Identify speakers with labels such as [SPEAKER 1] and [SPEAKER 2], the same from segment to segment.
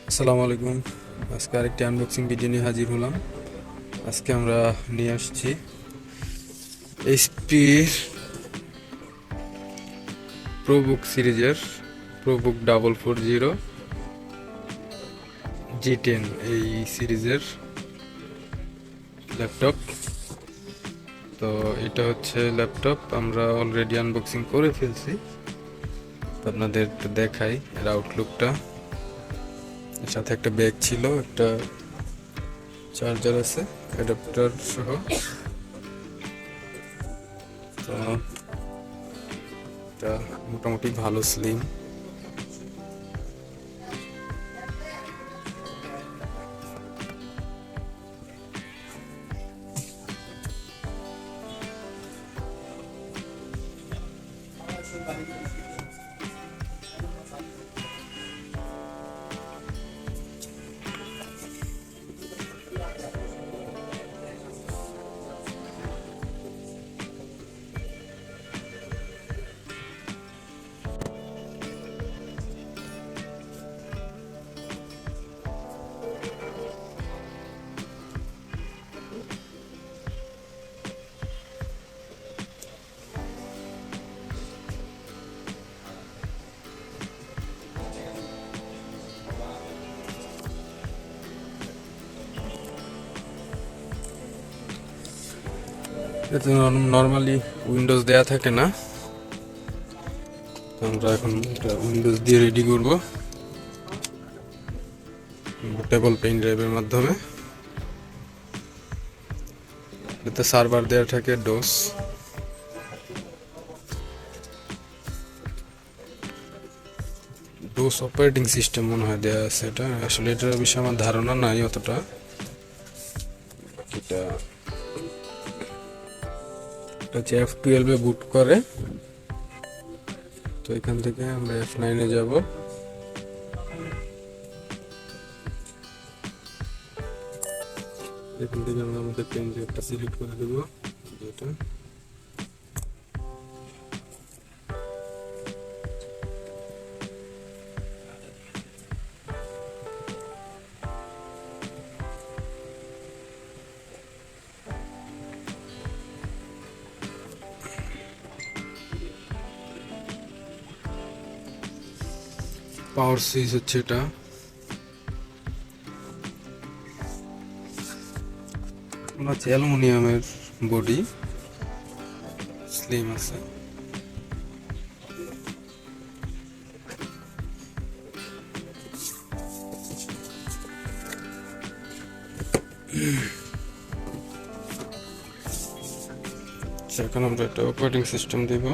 [SPEAKER 1] আসসালামু আলাইকুম। আজকে আরেকটি আনবক্সিং ভিডিও নিয়ে হাজির হলাম। আজকে আমরা নিয়ে আসছি এইচপি প্রোবুক সিরিজের প্রোবুক 440 G10 এই সিরিজের ল্যাপটপ। তো এটা হচ্ছে ল্যাপটপ, আমরা অলরেডি আনবক্সিং করে ফেলছি। তো আপনাদের একটু দেখাই এর আউটলুকটা। এর সাথে একটা ব্যাগ ছিল, একটা চার্জার আছে অ্যাডাপ্টার সহ। তো এটা মোটামুটি ভালো স্লিম। এতে নর্মালি উইন্ডোজ দেয়া থাকে না, তো আমরা এখন এটা উইন্ডোজ দিয়ে রেডি করব বুটেবল পেন ড্রাইভের মাধ্যমে। এতে সার্ভার দেয়া থাকে ডোস। ডোস অপারেটিং সিস্টেম মনে হয় দেয়া আছে, এটা আসলে এটার বিষয়ে আমার ধারণা নাই অতটা। এটা হচ্ছে F12 এ বুট করে। তো এখান থেকে আমরা F9 এ যাব। এখান থেকে আমরা আমাদের পেন ড্রাইভটা সিলেক্ট করে দেব, যেটা পাওয়ার সুইচ হচ্ছে এটা। হচ্ছে অ্যালুমিনিয়ামের বডি, স্লিম আছে। এখন আমরা একটা অপারেটিং সিস্টেম দিব।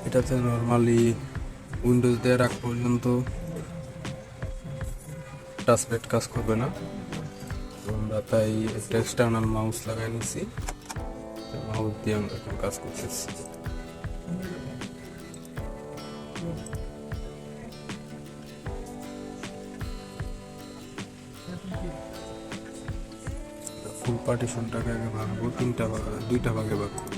[SPEAKER 1] এটাতে নর্মালি উইন্ডোজ দেওয়ার আগ পর্যন্ত টাচপ্যাড কাজ করবে না, তো আমরা তাই একটা এক্সটার্নাল মাউস লাগাই নিছি। মাউস দিয়ে আমরা এখন কাজ করতেছি। ফুল পার্টিশনটাকে আগে ভাঙবো, দুইটা ভাগে ভাগ করবো।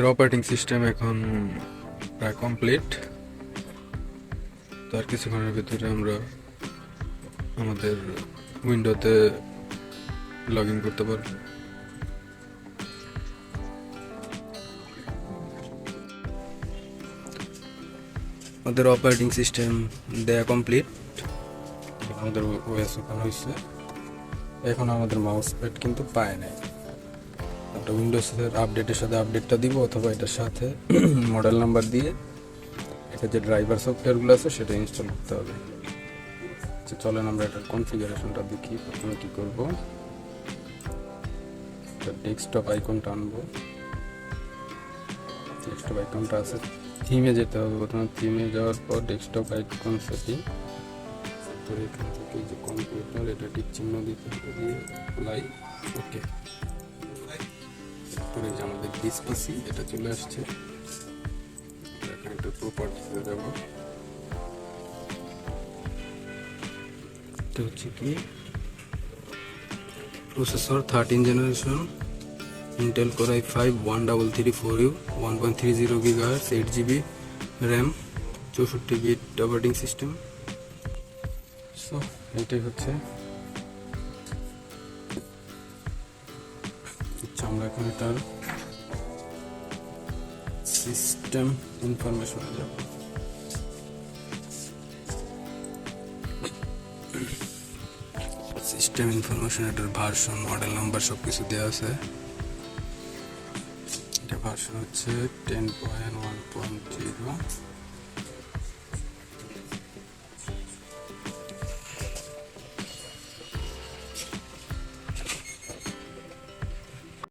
[SPEAKER 1] আমাদের অপারেটিং সিস্টেম এখন প্রায় কমপ্লিট। তো আর কিছুক্ষণের ভিতরে আমরা আমাদের উইন্ডোতে লগ ইন করতে পারবো। আমাদের অপারেটিং সিস্টেম দেয়া কমপ্লিট, আমাদের ওএস ওপেন হয়েছে। এখন আমাদের মাউস প্যাড কিন্তু পায় নাই। একটা উইন্ডোজের আপডেটের সাথে আপডেটটা দিব, অথবা এটার সাথে মডেল নাম্বার দিয়ে এটা যে ড্রাইভার সফটওয়্যারগুলো আছে সেটা ইনস্টল করতে হবে। আচ্ছা চলেন আমরা এটার কনফিগারেশনটা দেখি। প্রথমে কী করব, ডেস্কটপ আইকনটা আনবো। ডেস্কটপ আইকনটা আছে, থিমে যেতে হবে। প্রথমে থিমে যাওয়ার পর ডেস্কটপ আইকন সেটিং, তারপরে এখান থেকে যে কম্পিউটার এটা টিক চিহ্ন দিতে হবে, দিয়ে লাইভ। ওকে, তারপরে যে আমাদের দিস পিসি এটা চলে আসছে। এখানে একটা প্রপার্টিতে যাব, এটা হচ্ছে কি processor 13 generation Intel core i5 1334U 1.30 GHz 8GB RAM 64 bit operating system. So এটাই হচ্ছে। আমরা এখন এটার সিস্টেম ইনফরমেশনে যাব। সিস্টেম ইনফরমেশন, এটার ভার্সন, মডেল নাম্বার সব কিছু দেওয়া আছে। এটা ভার্সন হচ্ছে 10.1.0।